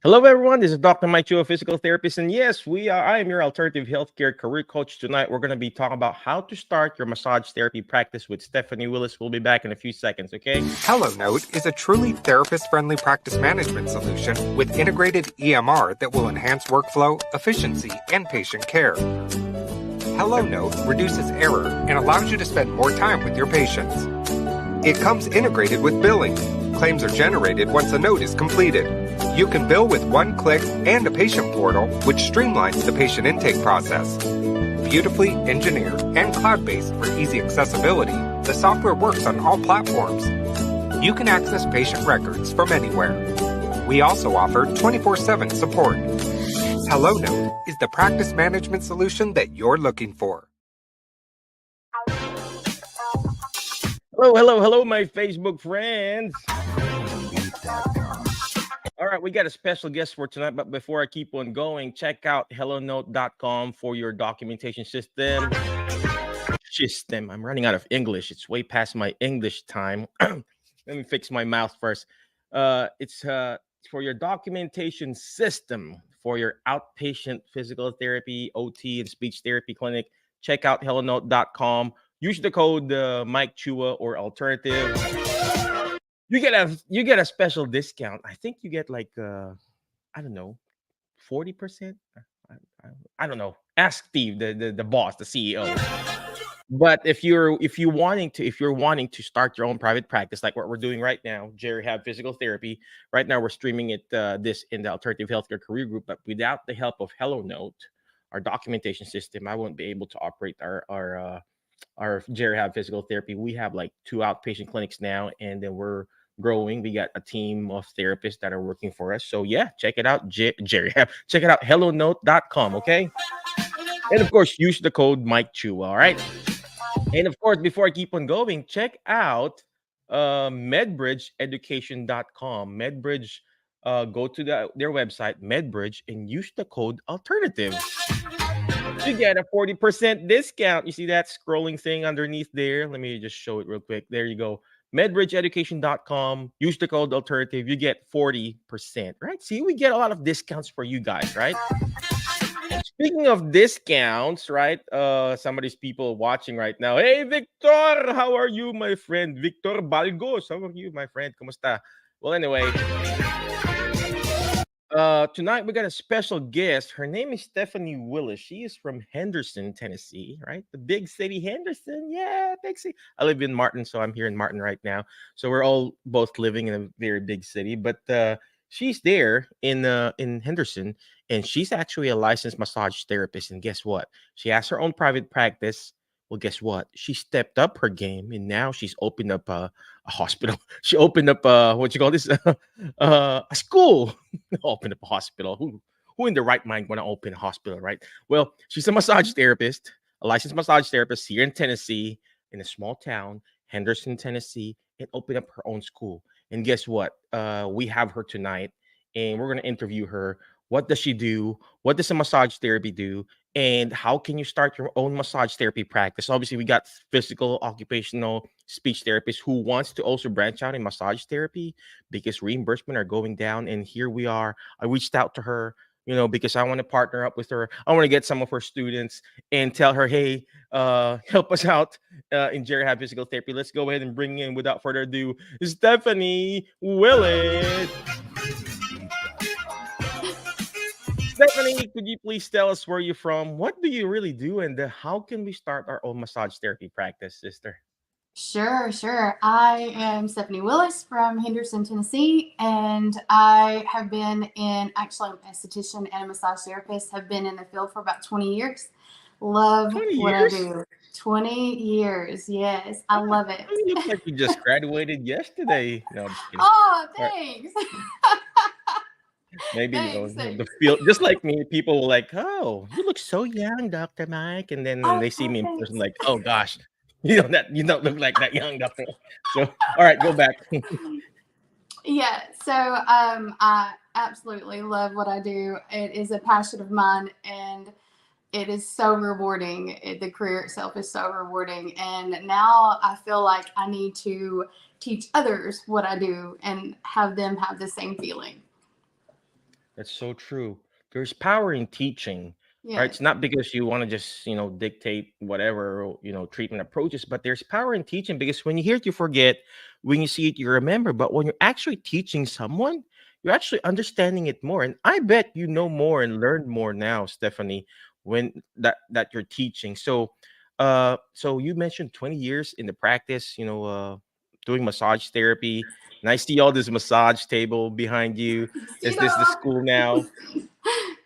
Hello, everyone. This is Dr. Mike Chu, a physical therapist, and yes, we are. I am your alternative healthcare career coach. Tonight, we're going to be talking about how to start your massage therapy practice with Stephanie Willis. We'll be back in a few seconds. Okay? HelloNote is a truly therapist-friendly practice management solution with integrated EMR that will enhance workflow, efficiency, and patient care. HelloNote reduces error and allows you to spend more time with your patients. It comes integrated with billing. Claims are generated once a note is completed. You can bill with one click and a patient portal, which streamlines the patient intake process. Beautifully engineered and cloud-based for easy accessibility, the software works on all platforms. You can access patient records from anywhere. We also offer 24/7 support. HelloNote is the practice management solution that you're looking for. Hello, hello, hello, my Facebook friends. All right, we got a special guest for tonight, but before I keep on going, check out hellonote.com for your documentation system. I'm running out of English. It's way past my English time. Let me fix my mouth first. It's for your documentation system for your outpatient physical therapy, OT, and speech therapy clinic. Check out hellonote.com. Use the code Mike Chua or alternative. You get a special discount. I think you get like I don't know, 40%. I, I don't know. Ask Steve, the boss, the CEO. But if you're wanting to start your own private practice, like what we're doing right now, Jerry have physical therapy. Right now, we're streaming it this in the alternative healthcare career group. But without the help of HelloNote, our documentation system, I won't be able to operate our Jerry have physical therapy. We have like two outpatient clinics now, and then we're growing. We got a team of therapists that are working for us. So yeah, check it out, Jerry have. Check it out, hellonote.com. Okay, and of course, use the code Mike Chu. All right. And of course, before I keep on going, check out medbridgeeducation.com. Medbridge, go to their website, Medbridge, and use the code alternative. You get a 40% discount. You see that scrolling thing underneath there? Let me just show it real quick. There you go. Medbridgeeducation.com. Use the code alternative. You get 40%, right? See, we get a lot of discounts for you guys, right? Speaking of discounts, right? Some of these people watching right now. Hey, Victor, how are you, my friend? Victor Balgos, how are you, my friend? Kumusta? Well, anyway, tonight we got a special guest. Her name is Stephanie Willis. She is from Henderson, Tennessee, right? The big city, Henderson. Yeah, big city. I live in Martin, so I'm here in Martin right now. So we're all both living in a very big city, but she's there in Henderson, and she's actually a licensed massage therapist. And guess what? She has her own private practice. Well, guess what? She stepped up her game, and now she's opened up a hospital. She opened up what you call this a school. Open up a hospital. Who in the right mind want to open a hospital, right? Well, she's a massage therapist, a licensed massage therapist here in Tennessee, in a small town, Henderson, Tennessee, and opened up her own school. And guess what? We have her tonight, and we're gonna interview her. What does she do? What does a massage therapy do? And how can you start your own massage therapy practice? Obviously, we got physical, occupational, speech therapists who wants to also branch out in massage therapy because reimbursement are going down. And here we are. I reached out to her, because I want to partner up with her. I want to get some of her students and tell her, hey, help us out in Jerry Have Physical Therapy. Let's go ahead and bring in, without further ado, Stephanie Willis. Stephanie, could you please tell us where you're from? What do you really do? And how can we start our own massage therapy practice, sister? Sure, sure. I am Stephanie Willis from Henderson, Tennessee, and I have been actually, I'm an esthetician and a massage therapist, have been in the field for about 20 years. Love 20 what I years? do. 20 years, yes, I love it. You look like you just graduated yesterday. No, I'm just kidding. Oh, All right. thanks. Maybe, Thanks, the thanks. field, just like me, people will like, oh, you look so young, Dr. Mike. And then when Oh, they see me in person, thanks. like, oh gosh, you don't look like that young doctor. So, all right, go back. Yeah, so I absolutely love what I do. It is a passion of mine, and it is so rewarding. The career itself is so rewarding. And now I feel like I need to teach others what I do and have them have the same feeling. That's so true. There's power in teaching, right? It's Yes. not because you want to just, dictate whatever, treatment approaches, but there's power in teaching because when you hear it, you forget. When you see it, you remember. But when you're actually teaching someone, you're actually understanding it more. And I bet you know more and learn more now, Stephanie, when that you're teaching. So you mentioned 20 years in the practice, doing massage therapy. And I see all this massage table behind you. You Is this the know, school now?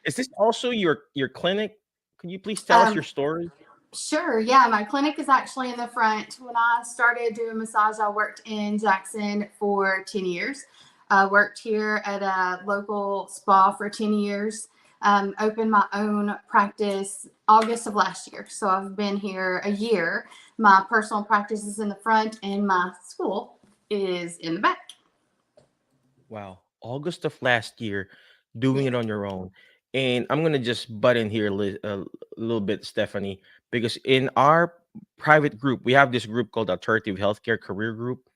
Is this also your clinic? Can you please tell us your um, story? sure. Yeah, my clinic is actually in the front. When I started doing massage, I worked in Jackson for 10 years. I worked here at a local spa for 10 years. Opened my own practice August of last year. So I've been here a year. My personal practice is in the front, and my school is in the back. Wow, August of last year, doing Yeah. it on your own. And I'm gonna just butt in here a little bit, Stephanie, because in our private group, we have this group called Alternative Healthcare Career Group.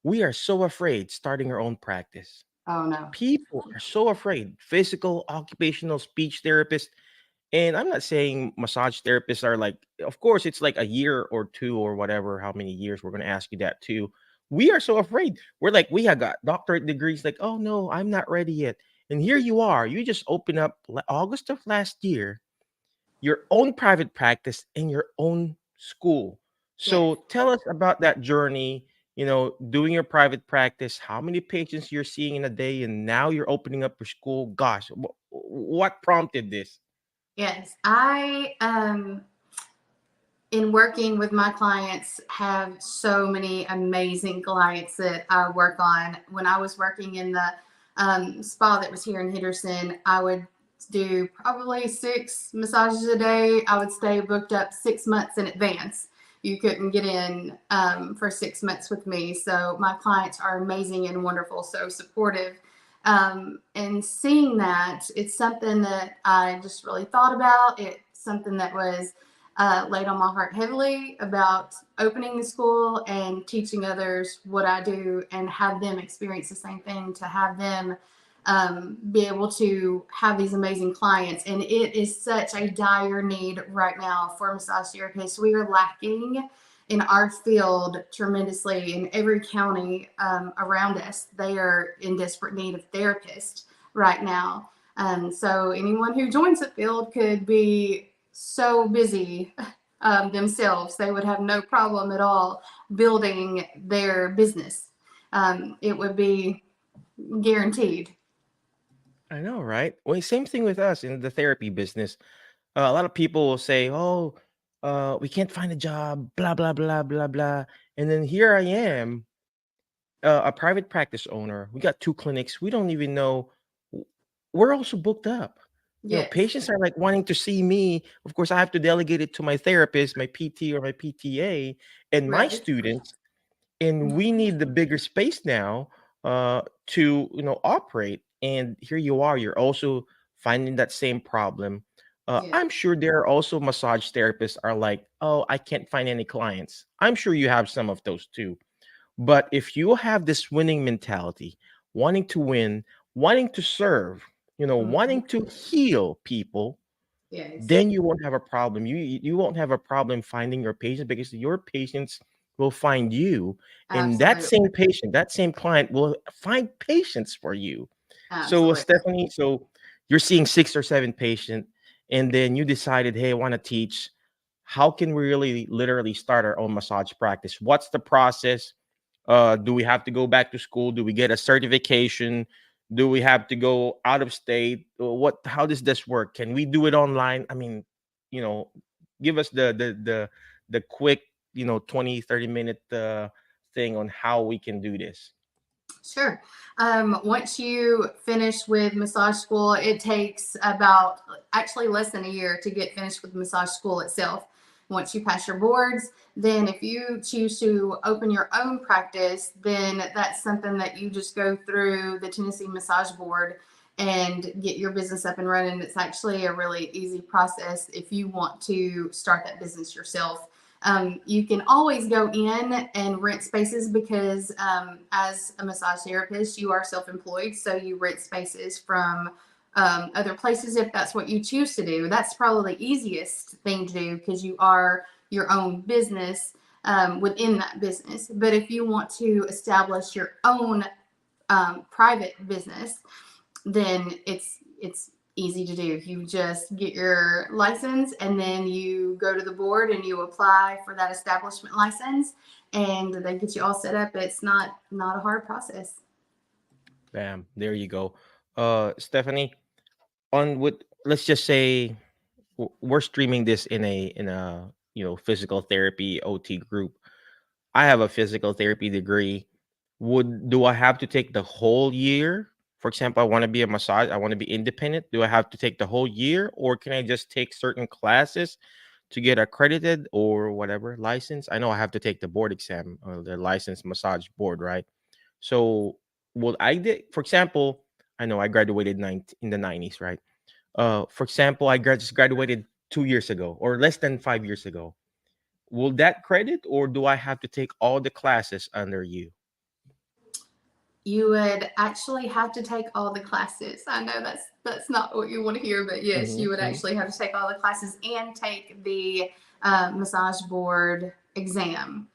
We are so afraid starting our own practice. Oh no. People are so afraid. Physical, occupational, speech therapists. And I'm not saying massage therapists are like, of course, it's like a year or two or whatever, how many years we're going to ask you that too. We are so afraid. We're like, we have got doctorate degrees, like, oh no, I'm not ready yet. And here you are. You just open up August of last year, your own private practice in your own school. Yes. So tell us about that journey, doing your private practice, how many patients you're seeing in a day, and now you're opening up your school. Gosh, what prompted this? Yes. I in working with my clients have so many amazing clients that I work on. When I was working in the spa that was here in Henderson, I would do probably 6 massages a day. I would stay booked up 6 months in advance. You couldn't get in for 6 months with me. So my clients are amazing and wonderful, so supportive. And seeing that, it's something that I just really thought about. It's something that was laid on my heart heavily about opening the school and teaching others what I do and have them experience the same thing, to have them be able to have these amazing clients. And it is such a dire need right now for massage therapists. We are lacking in our field tremendously in every county around us. They are in desperate need of therapists right now. So anyone who joins the field could be so busy themselves, they would have no problem at all building their business. It would be guaranteed. I know, right? Well, same thing with us in the therapy business. A lot of people will say, "Oh, we can't find a job," blah blah blah blah blah, and then here I am, a private practice owner. We got two clinics. We don't even know. We're also booked up. Yes, Patients are like wanting to see me. Of course, I have to delegate it to my therapist, my PT or my PTA, and my right. students, and we need the bigger space now to operate. And here you are, you're also finding that same problem. Yeah, I'm sure there are also massage therapists are like, oh, I can't find any clients. I'm sure you have some of those too. But if you have this winning mentality, wanting to win, wanting to serve, mhm, wanting to heal people, yes, then you won't have a problem. You won't have a problem finding your patients because your patients will find you, and that absolutely, same patient, that same client will find patients for you. So, absolutely. Stephanie, so you're seeing 6 or 7 patients, and then you decided, hey, I want to teach. How can we really literally start our own massage practice? What's the process? Do we have to go back to school? Do we get a certification? Do we have to go out of state? What? How does this work? Can we do it online? I mean, you know, give us the quick 20-30 minute thing on how we can do this. Sure. Once you finish with massage school, it takes about actually less than a year to get finished with massage school itself. Once you pass your boards, then if you choose to open your own practice, then that's something that you just go through the Tennessee Massage Board and get your business up and running. It's actually a really easy process if you want to start that business yourself. You can always go in and rent spaces because as a massage therapist, you are self-employed. So you rent spaces from other places if that's what you choose to do. That's probably the easiest thing to do because you are your own business within that business. But if you want to establish your own private business, then it's easy to do. You just get your license and then you go to the board and you apply for that establishment license and they get you all set up. It's not a hard process. Bam, there you go. Stephanie, on what, let's just say we're streaming this in a physical therapy OT group. I have a physical therapy degree. Would do I have to take the whole year? For example, I want to be a massage, I want to be independent. Do I have to take the whole year, or can I just take certain classes to get accredited or whatever license? I know I have to take the board exam, the licensed massage board, right? So, what I did, for example, I know I graduated in the 90s, right? For example, just graduated 2 years ago or less than 5 years ago. Will that credit, or do I have to take all the classes under you? You would actually have to take all the classes. I know that's not what you want to hear, but yes, you would Mm-hmm. actually have to take all the classes and take the massage board exam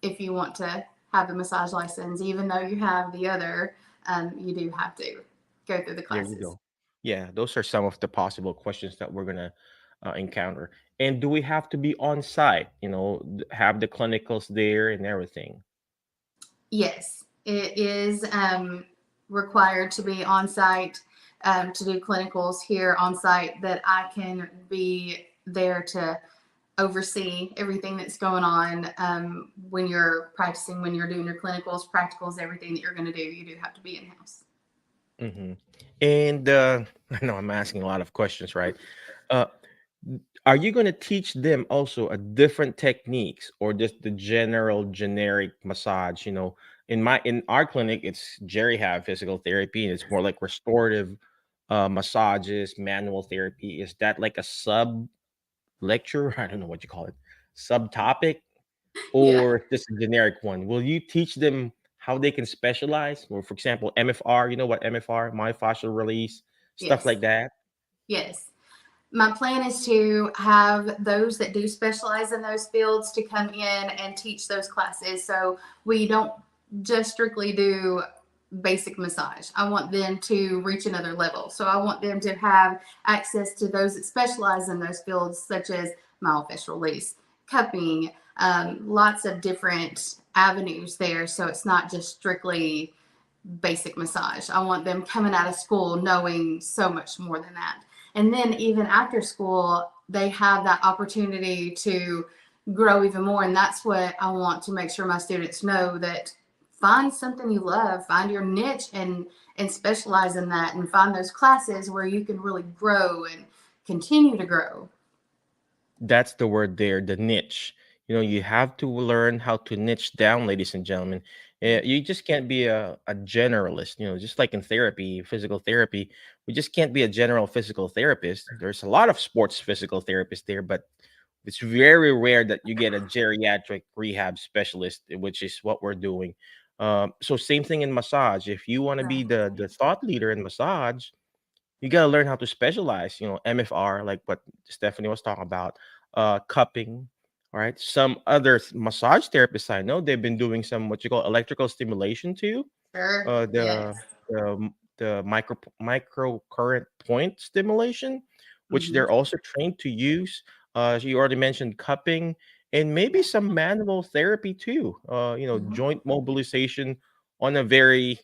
if you want to have a massage license. Even though you have the other, you do have to go through the There you classes. go. Yeah, those are some of the possible questions that we're gonna encounter. And do we have to be on site? Have the clinicals there and everything. Yes, it is required to be on site to do clinicals here on site. That I can be there to oversee everything that's going on when you're practicing, when you're doing your clinicals, practicals, everything that you're going to do. You do have to be in house. Hmm. And I know I'm asking a lot of questions, right? Uh, are you going to teach them also a different techniques, or just the general generic massage? In our clinic, it's Jerry have physical therapy, and it's more like restorative massages, manual therapy. Is that like a sub lecture? I don't know what you call it, subtopic, Yeah. or just a generic one? Will you teach them how they can specialize? Or, for example, MFR, you know what MFR, myofascial release, stuff Yes. like that? Yes. My plan is to have those that do specialize in those fields to come in and teach those classes. So we don't just strictly do basic massage. I want them to reach another level. So I want them to have access to those that specialize in those fields, such as myofascial release, cupping, lots of different avenues there. So it's not just strictly basic massage. I want them coming out of school knowing so much more than that. And then even after school, they have that opportunity to grow even more. And that's what I want to make sure my students know, that find something you love, find your niche and specialize in that, and find those classes where you can really grow and continue to grow. That's the word there, the niche. You have to learn how to niche down, ladies and gentlemen. You just can't be a generalist, just like in therapy, physical therapy. We just can't be a general physical therapist. There's a lot of sports physical therapists there, but it's very rare that you get a geriatric rehab specialist, which is what we're doing. So same thing in massage. If you want to be the thought leader in massage, you gotta learn how to specialize. MFR, like what Stephanie was talking about, cupping. All right. Some other massage therapists I know, they've been doing some what you call electrical stimulation too. Sure. Uh, Yes. the the micro current point stimulation, which Mm-hmm. they're also trained to use. So you already mentioned cupping, and maybe some manual therapy too. Mm-hmm. Joint mobilization on a very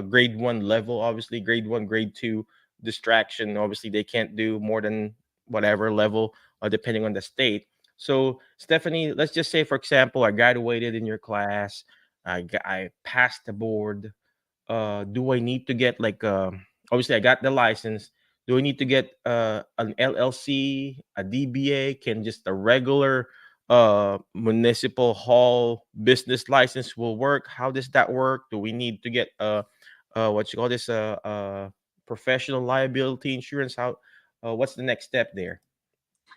grade one level. Obviously, grade one, grade two distraction. Obviously, they can't do more than whatever level, depending on the state. So, Stephanie, let's just say, for example, I graduated in your class. I passed the board. Do I need to get like obviously I got the license. Do I need to get an LLC, a DBA? Can just a regular municipal hall business license will work? How does that work? Do we need to get what you call this professional liability insurance? How what's the next step there?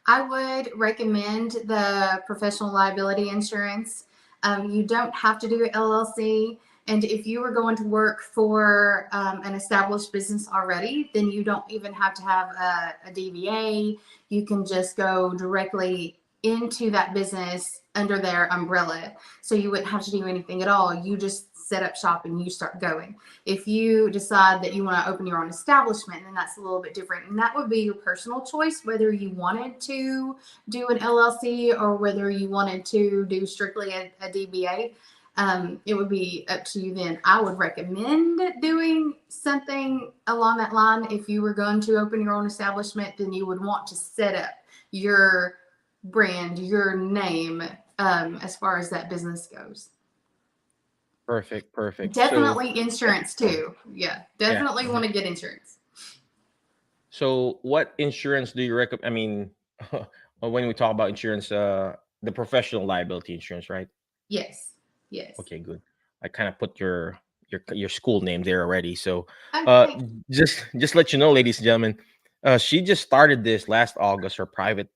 I would recommend the professional liability insurance. You don't have to do LLC. And if you are going to work for an established business already, then you don't even have to have a DBA. You can just go directly into that business under their umbrella. So you wouldn't have to do anything at all. You just set up shop and you start going. If you decide that you want to open your own establishment, then that's a little bit different. And that would be your personal choice, whether you wanted to do an LLC or whether you wanted to do strictly a DBA. It would be up to you then. I would recommend doing something along that line. If you were going to open your own establishment, then you would want to set up your brand, your name, as far as that business goes. Perfect, perfect. So Definitely insurance too. Yeah, yeah. definitely want to get insurance. So what insurance do you recommend? I mean, when we talk about insurance, the professional liability insurance, right? Yes, yes. Okay, good. I kind of put your school name there already. So uh Okay. just let you know, ladies and gentlemen, she just started this last August, her private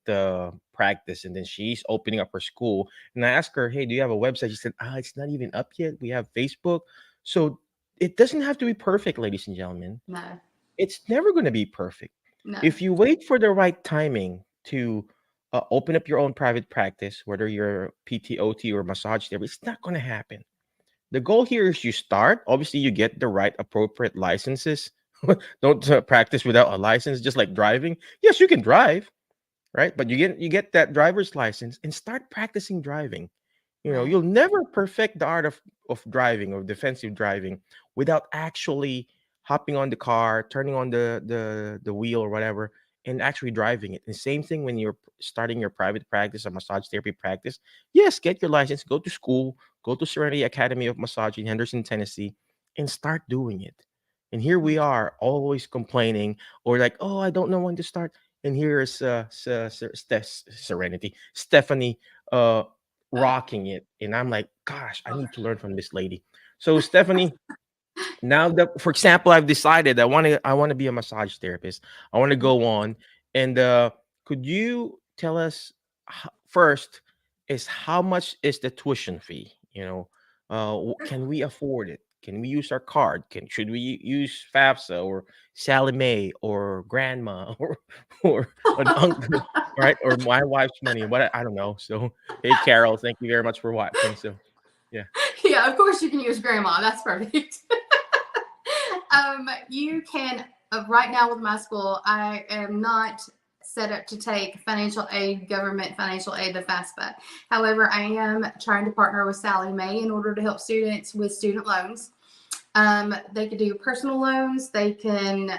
practice, and then she's opening up her school. And I asked her, hey, do you have a website? She said, it's not even up yet. We have Facebook. So it doesn't have to be perfect, ladies and gentlemen. No, It's never going to be perfect. no. If you wait for the right timing to open up your own private practice, whether you're PTOT or massage therapist, it's not going to happen. The goal here is you start. Obviously, you get the right appropriate licenses. Don't practice without a license, just like driving. Yes, you can drive, right? But you get that driver's license and start practicing driving. Right. You'll never perfect the art of driving or defensive driving without actually hopping on the car, turning on the wheel or whatever, and actually driving it. And same thing when you're starting your private practice or massage therapy practice. Yes, get your license, go to school, go to Serenity Academy of Massage in Henderson, Tennessee, and start doing it. And here we are, always complaining or like, oh, I don't know when to start. And here is Serenity, Stephanie, uh, Uh, rocking it. And I'm like, gosh, I need to learn from this lady. So Stephanie, now that, for example, I've decided I want to be a massage therapist. I want to go on. And could you tell us first is how much is the tuition fee? Can we afford it? Can we use our card? Should we use FAFSA or Sally Mae or grandma or an uncle, right? Or my wife's money? What I don't know. So hey, Carol, thank you very much for watching. So yeah. yeah, of course you can use grandma. That's perfect. You can, right now with my school, I am not set up to take financial aid, government financial aid, the FAFSA. However, I am trying to partner with Sally Mae in order to help students with student loans. They can do personal loans. They can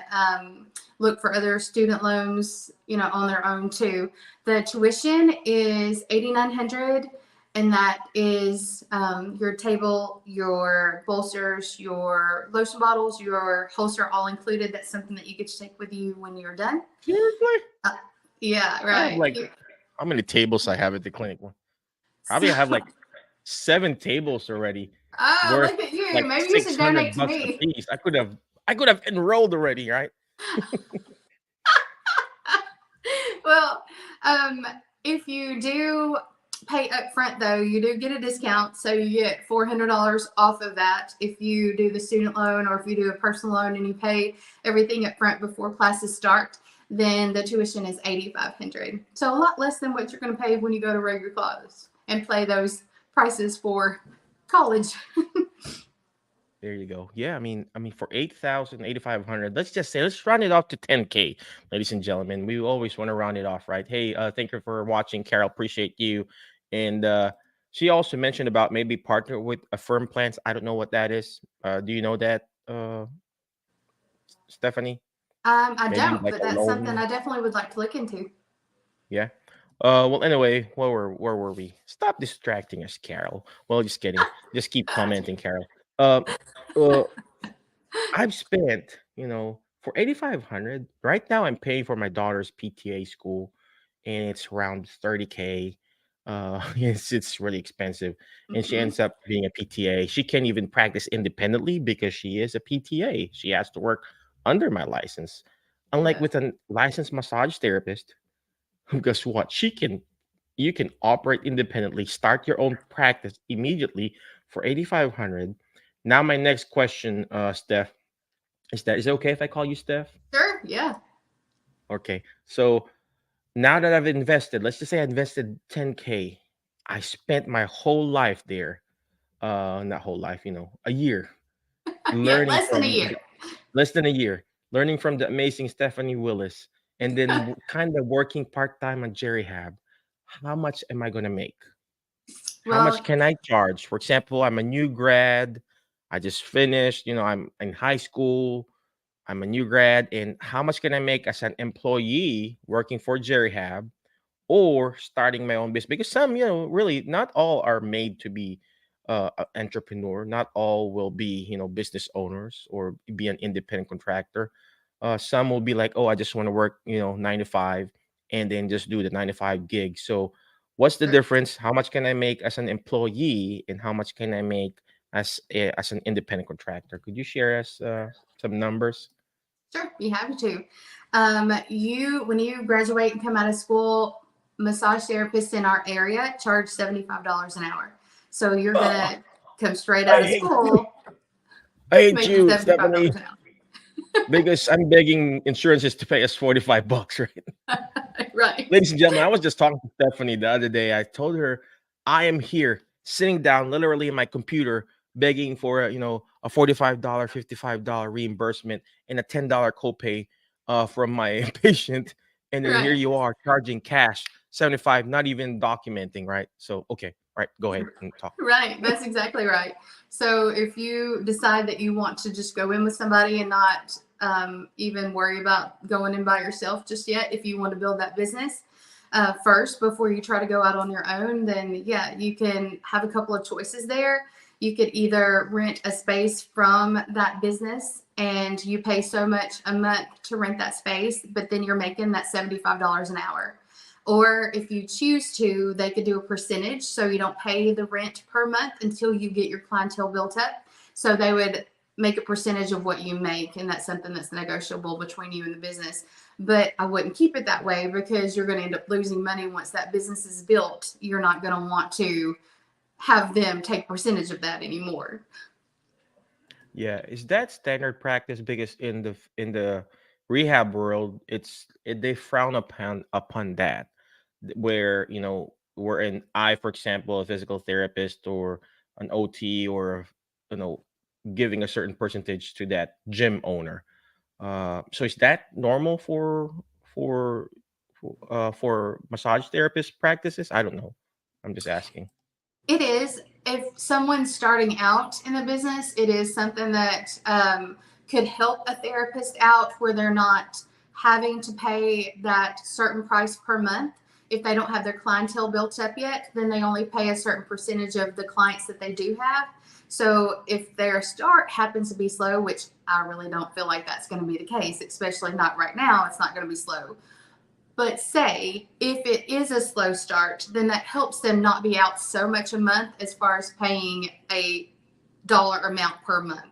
look for other student loans, on their own too. The tuition is $8,900, and that is your table, your bolsters, your lotion bottles, your holster, all included. That's something that you get to take with you when you're done. Seriously? Yeah, I have right. like how many tables I have at the clinic? Probably I have like 7 tables already Oh, worth look at you. like Maybe you should donate 600 to bucks a me. piece. I could have enrolled already, right? Well, if you do pay up front, though, you do get a discount. So you get $400 off of that if you do the student loan, or if you do a personal loan and you pay everything up front before classes start, then the tuition is $8,500. So a lot less than what you're going to pay when you go to regular classes and pay those prices for college. There you go. Yeah, I mean for 8,000, 8,500. Let's round it off to 10K, ladies and gentlemen. We always want to round it off, right? Hey, thank you for watching, Carol. Appreciate you. And she also mentioned about maybe partner with a firm plans. I don't know what that is. Do you know that, Stephanie? I Maybe don't, like but a that's something loan. I definitely would like to look into. Yeah. Well, anyway, where were we? Stop distracting us, Carol. Well, just kidding. Just keep commenting, Carol. Uh, uh, I've spent, for 8,500. Right now, I'm paying for my daughter's PTA school, and it's around 30K. It's really expensive, and she Mhm. ends up being a PTA. She can't even practice independently because she is a PTA. She has to work under my license. Unlike Yeah. with a licensed massage therapist, guess what? You can operate independently, start your own practice immediately for 8,500. Now, my next question, Steph, is it okay if I call you Steph? Sure. Yeah. Okay. So now that I've invested, let's just say I invested 10K. I spent my whole life there. Not whole life, a year Yeah. learning Less than a from year. less than a year, learning from the amazing Stephanie Willis, and then kind of working part-time on Jerry Hab. How much am I going to make? How much Well, can I charge? For example, I'm a new grad. I just finished, I'm in high school. I'm a new grad. And how much can I make as an employee working for Jerry Hab or starting my own business? Because some, really not all are made to be an entrepreneur. Not all will be, business owners or be an independent contractor. Some will be like, oh, I just want to work, 9 to 5 and then just do the 9 to 5 gig. So what's the difference? How much can I make as an employee and how much can I make as an independent contractor? Could you share us some numbers? sure. Be happy to. You when you graduate and come out of school, massage therapists in our area charge $75 an hour. So you're Oh, gonna come straight I out of hate you. school I hate making you, $75 Stephanie. an Because I'm begging insurances to pay us 45 bucks, right? hour. Right. Ladies and gentlemen, I was just talking to Stephanie the other day. I told her I am here sitting down literally in my computer begging for a $45, $55 reimbursement and a $10 copay from my patient. And then here Right. you are charging cash 75, not even documenting, right? So okay, right, go ahead and talk. Right. That's exactly right. So if you decide that you want to just go in with somebody and not even worry about going in by yourself just yet, if you want to build that business first before you try to go out on your own, then yeah, you can have a couple of choices there. You could either rent a space from that business and you pay so much a month to rent that space, but then you're making that $75 an hour. Or if you choose to, they could do a percentage. So you don't pay the rent per month until you get your clientele built up. So they would make a percentage of what you make. And that's something that's negotiable between you and the business. But I wouldn't keep it that way because you're going to end up losing money once that business is built. You're not going to want to have them take percentage of that anymore. Yeah, is that standard practice? Because in the rehab world, they frown upon that, where we're in I, for example, a physical therapist or an OT or you know giving a certain percentage to that gym owner. So is that normal for for massage therapist practices? I don't know. I'm just asking. It is. If someone's starting out in the business, it is something that could help a therapist out where they're not having to pay that certain price per month. If they don't have their clientele built up yet, then they only pay a certain percentage of the clients that they do have. So if their start happens to be slow, which I really don't feel like that's going to be the case, especially not right now, it's not going to be slow. But say if it is a slow start, then that helps them not be out so much a month as far as paying a dollar amount per month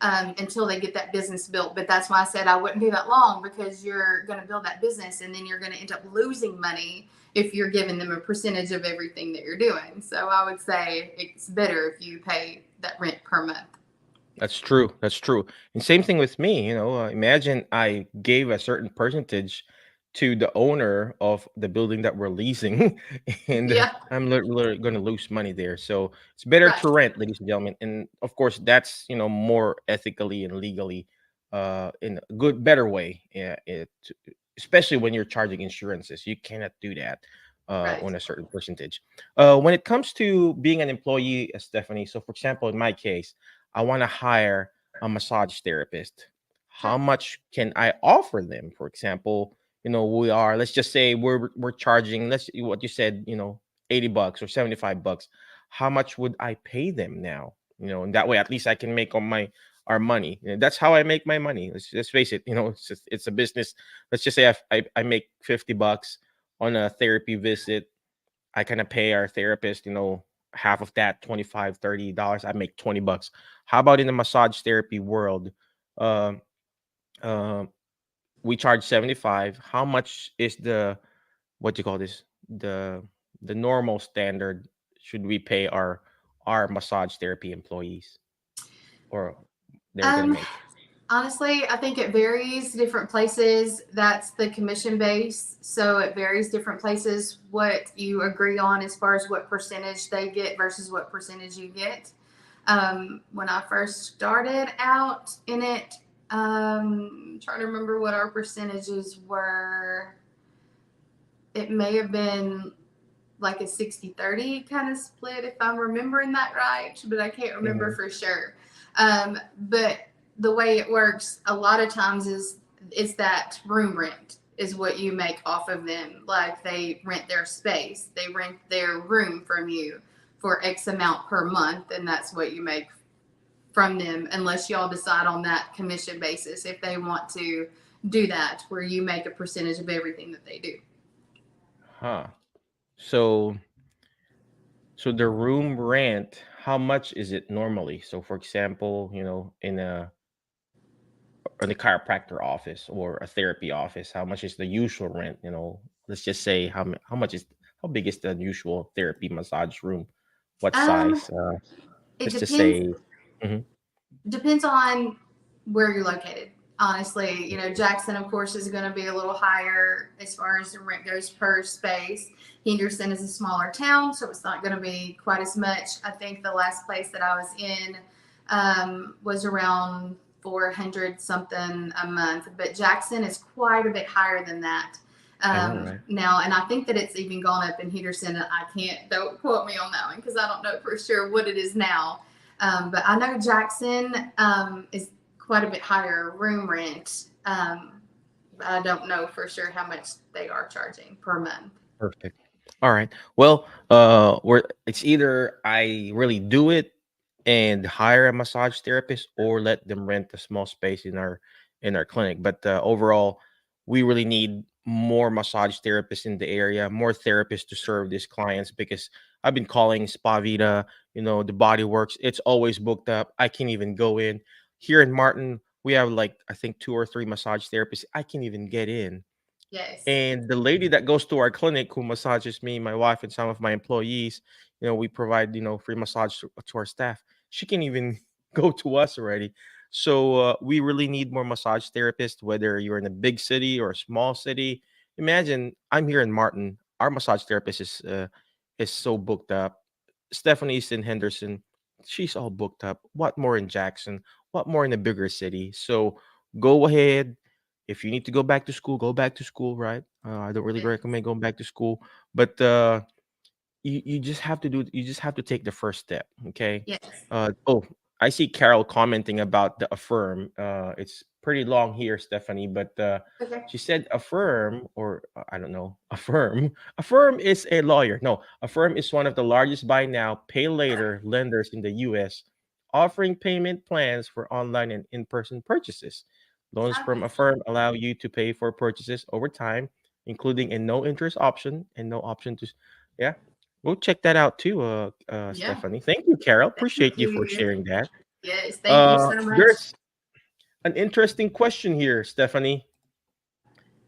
until they get that business built. But that's why I said I wouldn't do that long because you're going to build that business and then you're going to end up losing money if you're giving them a percentage of everything that you're doing. So I would say it's better if you pay that rent per month. That's true. That's true. And same thing with me. Imagine I gave a certain percentage to the owner of the building that we're leasing, and Yeah, I'm literally going to lose money there. So it's better right, to rent, ladies and gentlemen. And of course, that's more ethically and legally, in a good, better way. Yeah, especially when you're charging insurances, you cannot do that right. on a certain percentage. When it comes to being an employee, Stephanie. So, for example, in my case. I want to hire a massage therapist. Sure. How much can I offer them? For example, let's just say we're charging, let's what you said, 80 bucks or 75 bucks. How much would I pay them now? And that way at least I can make on my our money. That's how I make my money. Let's face it, it's a business. Let's just say I make 50 bucks on a therapy visit. I kind of pay our therapist, half of that, 25, $30. I make 20 bucks. How about in the massage therapy world? Um, uh, we charge 75. How much is what do you call this? The normal standard should we pay our massage therapy employees? or they're gonna Um, make? Honestly, I think it varies different places. That's the commission base. So it varies different places what you agree on as far as what percentage they get versus what percentage you get. When I first started out in it, trying to remember what our percentages were. It may have been like a 60-30 kind of split, if I'm remembering that right, but I can't remember Mhm. for sure. But the way it works a lot of times is that room rent is what you make off of them. Like they rent their space, they rent their room from you for X amount per month, and that's what you make from them, unless y'all decide on that commission basis if they want to do that, where you make a percentage of everything that they do. Huh. So the room rent, how much is it normally? So for example, in a chiropractor office or a therapy office, how much is the usual rent? Let's just say how big is the usual therapy massage room? What Um, size? it Let's just depends. say. Mhm. Depends on where you're located. Honestly, Jackson, of course, is going to be a little higher as far as the rent goes per space. Henderson is a smaller town, so it's not going to be quite as much. I think the last place that I was in was around 400 something a month, but Jackson is quite a bit higher than that. All right. Now, and I think that it's even gone up in Henderson. I can't, don't quote me on that one because I don't know for sure what it is now. But I know Jackson is quite a bit higher room rent. I don't know for sure how much they are charging per month. Perfect. All right. Well, we're it's either I really do it and hire a massage therapist or let them rent a small space in our clinic. But overall, we really need more massage therapists in the area, more therapists to serve these clients because I've been calling Spa Vita, the Body Works. It's always booked up. I can't even go in. Here in Martin, we have like I think two or three massage therapists. I can't even get in. Yes. And the lady that goes to our clinic who massages me, my wife, and some of my employees, we provide, free massage to our staff. She can even go to us already. So we really need more massage therapists, whether you're in a big city or a small city. Imagine I'm here in Martin. Our massage therapist is so booked up. Stephanie's in Henderson. She's all booked up. What more in Jackson? What more in a bigger city? So go ahead, if you need to go back to school, go back to school, right? I don't really Yes. recommend going back to school, but you just have to you just have to take the first step, okay? Yes. Oh, I see Carol commenting about the affirm. It's pretty long here, Stephanie, but Okay. she said affirm, or I don't know, affirm. Affirm is a lawyer. No, affirm is one of the largest buy now, pay later lenders in the U.S., offering payment plans for online and in-person purchases. Loans from Okay. Affirm allow you to pay for purchases over time, including a no interest option and no option to. Yeah, we'll check that out too, Yeah. Stephanie. Thank you, Carol. Thank Appreciate you for you. sharing that. Yes. Thank you so much. There's an interesting question here, Stephanie.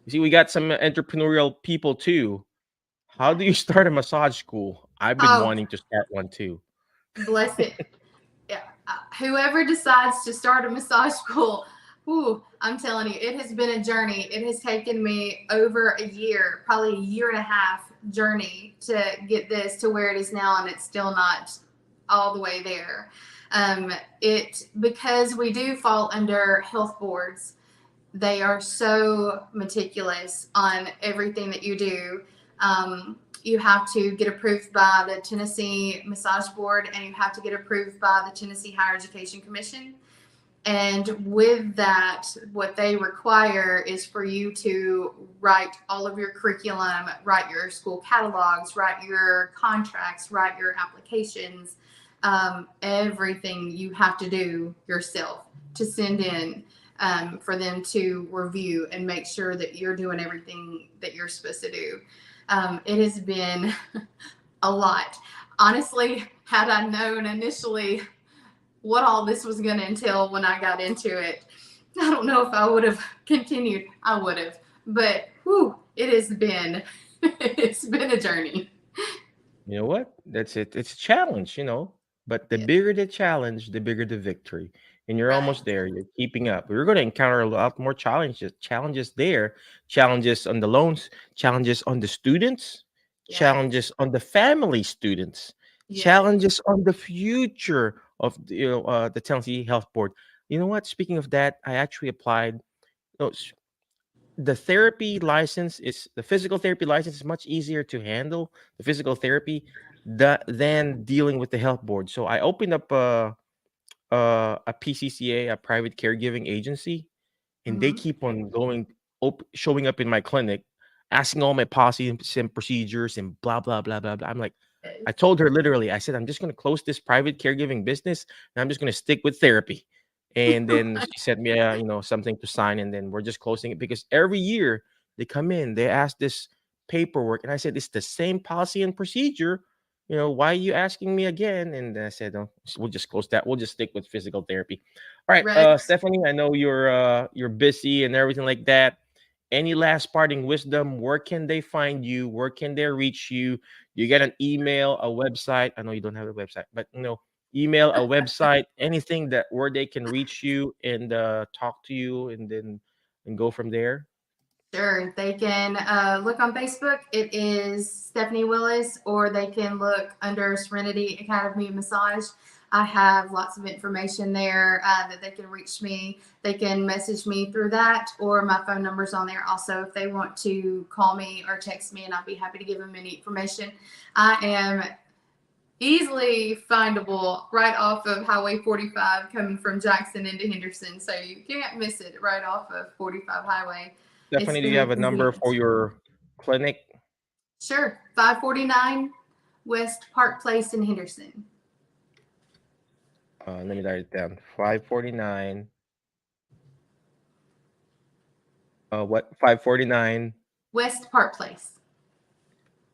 You see, we got some entrepreneurial people too. How do you start a massage school? I've been Oh, wanting to start one too. bless it. Yeah, whoever decides to start a massage school, I'm telling you, it has been a journey. It has taken me over a year, probably a year and a half journey to get this to where it is now, and it's still not all the way there. It because we do fall under health boards, they are so meticulous on everything that you do. You have to get approved by the Tennessee Massage Board, and you have to get approved by the Tennessee Higher Education Commission. And with that, what they require is for you to write all of your curriculum, write your school catalogs, write your contracts, write your applications, everything you have to do yourself to send in, for them to review and make sure that you're doing everything that you're supposed to do. It has been a lot. Honestly, had I known initially what all this was going to entail when I got into it, I don't know if I would have continued. I would have, but it has been it's been a journey. You know what? That's it. It's a challenge. But the Yes. bigger the challenge, the bigger the victory. And you're Right. almost there. You're keeping up. We're going to encounter a lot more challenges there, challenges on the loans, challenges on the students, Yes. challenges on the family students, Yes. challenges on the future of the Tennessee Health Board. You know what? Speaking of that, I actually applied. No, the therapy license is the physical therapy license is much easier to handle the physical therapy than dealing with the health board. So I opened up a PCCA, a private caregiving agency, and they Hmm. keep on showing up in my clinic, asking all my policies and procedures and blah blah blah blah blah. I'm like, I Yes. told her literally, I said, I'm just gonna close this private caregiving business and I'm just gonna stick with therapy. And then she sent me something to sign, and then we're just closing it because every year they come in, they ask this paperwork, and I said it's the same policy and procedure. Why are you asking me again? And I said, oh, we'll just close that. We'll just stick with physical therapy. All right, Right. Stephanie, I know you're busy and everything like that. Any last parting wisdom? Where can they find you? Where can they reach you? You get an email, a website. I know you don't have a website, but email, a website, anything that where they can reach you and talk to you, and go from there. Sure. They can look on Facebook. It is Stephanie Willis, or they can look under Serenity Academy Massage. I have lots of information there that they can reach me. They can message me through that, or my phone number's on there also if they want to call me or text me, and I'll be happy to give them any information. I am easily findable right off of Highway 45 coming from Jackson into Henderson, so you can't miss it right off of 45 Highway. It's Stephanie, do you very have a number for convenient. your clinic? Sure. 549 West Park Place in Henderson. Let me write it down. 549. What? 549 West Park Place.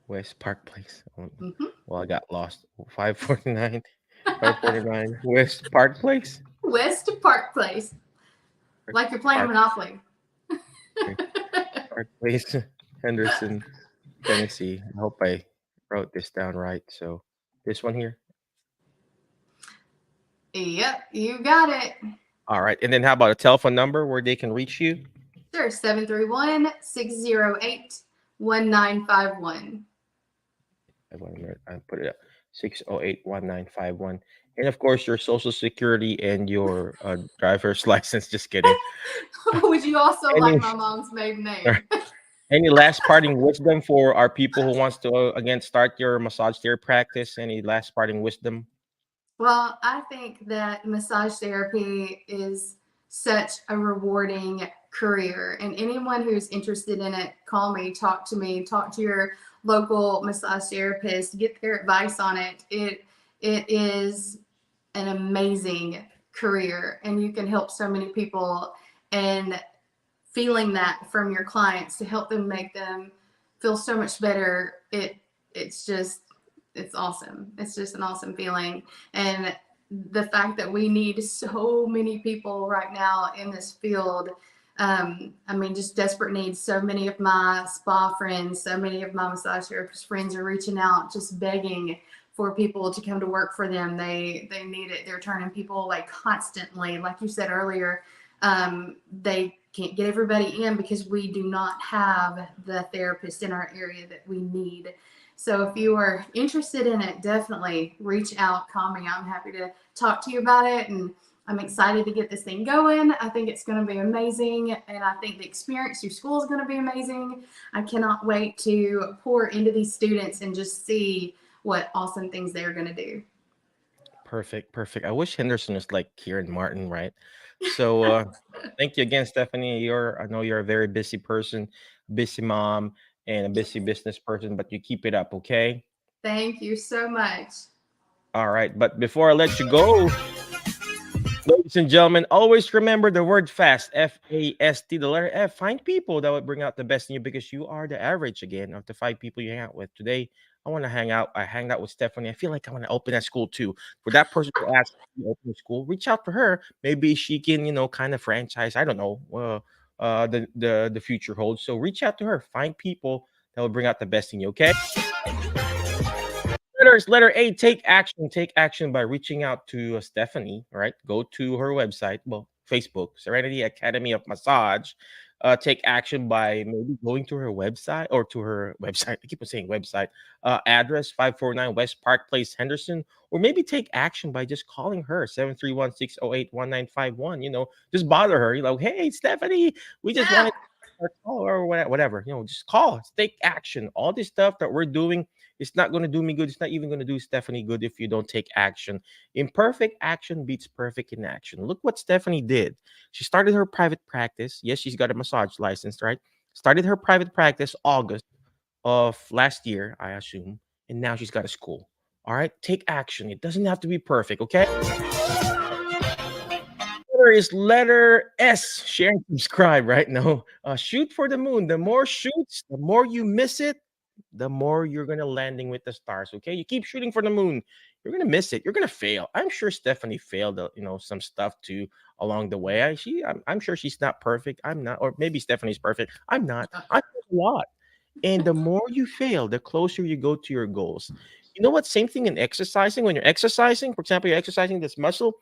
West Park Place. Oh, Hmm. well, I got lost. 549, 549 West Park Place. West Park Place. Like you're playing Park, Monopoly. Park Place, Henderson, Tennessee. I hope I wrote this down right. So this one here. Yep, you got it. All right. And then how about a telephone number where they can reach you? Sure. 731 608 1951. I put it up. 608-1951. And of course, your social security and your driver's license. Just kidding. Would you also like Any my mom's maiden name? any last parting wisdom for our people who wants to again start your massage therapy practice? Any last parting wisdom? Well, I think that massage therapy is such a rewarding career, and anyone who's interested in it, call me, talk to me, talk to your local massage therapist, get their advice on it. It is an amazing career, and you can help so many people, and feeling that from your clients to help them make them feel so much better. It's just it's awesome. It's just an awesome feeling. And the fact that we need so many people right now in this field, I mean, just desperate needs. So many of my spa friends, so many of my massage therapist friends are reaching out, just begging for people to come to work for them. They need it. They're turning people away constantly. Like you said earlier, they can't get everybody in because we do not have the therapist in our area that we need. So if you are interested in it, definitely reach out, call me. I'm happy to talk to you about it. And I'm excited to get this thing going. I think it's going to be amazing. And I think the experience through school is going to be amazing. I cannot wait to pour into these students and just see what awesome things they're going to do. Perfect, perfect. I wish Henderson was like here in Martin, right? So thank you again, Stephanie. I know you're a very busy person, busy mom, and a busy business person, but you keep it up, okay? Thank you so much. All right. But before I let you go, ladies and gentlemen, always remember the word fast, FAST, the letter F. Find people that would bring out the best in you because you are the average again of the 5 people you hang out with. Today, I want to hang out. I hanged out with Stephanie. I feel like I want to open that school too. For that person to ask you to open a school, reach out to her. Maybe she can, kind of franchise. I don't know. The future holds. So reach out to her. Find people that will bring out the best in you. Okay. letters. Letter A, take action. Take action by reaching out to Stephanie, right? Go to her website, well, Facebook, Serenity Academy of Massage. Take action by maybe going to her website or to her website. I keep on saying website. Address 549 West Park Place, Henderson. Or maybe take action by just calling her 731-608-1951. Just bother her. You're like, hey, Stephanie, we just Yeah. wanted or call or whatever. Just call, take action. All this stuff that we're doing, it's not going to do me good. It's not even going to do Stephanie good if you don't take action. Imperfect action beats perfect inaction. Look what Stephanie did. She started her private practice. Yes, she's got a massage license, right? Started her private practice August of last year, I assume, and now she's got a school. All right, take action. It doesn't have to be perfect, okay? Letter is letter S. Share and subscribe right now. Shoot for the moon. The more shoots, the more you miss it, the more you're gonna landing with the stars. Okay, you keep shooting for the moon, you're gonna miss it. You're gonna fail. I'm sure Stephanie failed, some stuff too along the way. I'm sure she's not perfect. I'm not, or maybe Stephanie's perfect. I'm not. I failed a lot. And the more you fail, the closer you go to your goals. You know what? Same thing in exercising. When you're exercising, for example, you're exercising this muscle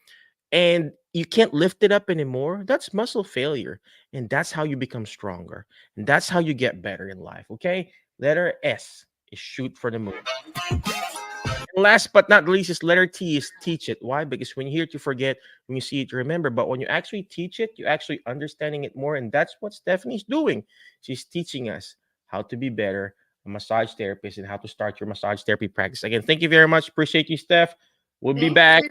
and you can't lift it up anymore, that's muscle failure. And that's how you become stronger. And that's how you get better in life. Okay. Letter S is shoot for the moon. And last but not least is letter T is teach it. Why? Because when you hear it, you forget. When you see it, you remember. But when you actually teach it, you're actually understanding it more. And that's what Stephanie's doing. She's teaching us how to be better, a massage therapist, and how to start your massage therapy practice. Again, thank you very much. Appreciate you, Steph. We'll be Thank back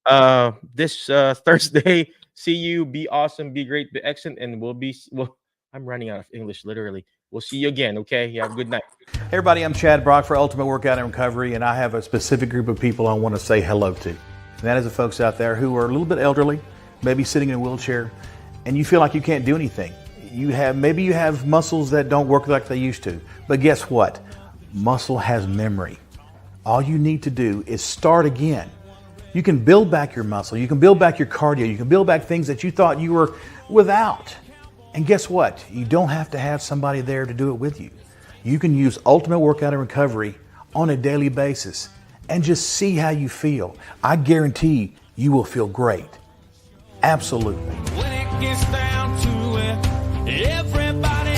you. this Thursday. See you. Be awesome. Be great. Be excellent. And I'm running out of English, literally. We'll see you again. Okay. You have a good night. Hey everybody, I'm Chad Brock for Ultimate Workout and Recovery, and I have a specific group of people I want to say hello to. And that is the folks out there who are a little bit elderly, maybe sitting in a wheelchair, and you feel like you can't do anything. Maybe you have muscles that don't work like they used to. But guess what? Muscle has memory. All you need to do is start again. You can build back your muscle. You can build back your cardio. You can build back things that you thought you were without. And guess what? You don't have to have somebody there to do it with you. You can use Ultimate Workout and Recovery on a daily basis and just see how you feel. I guarantee you will feel great. Absolutely. When it gets down to it, everybody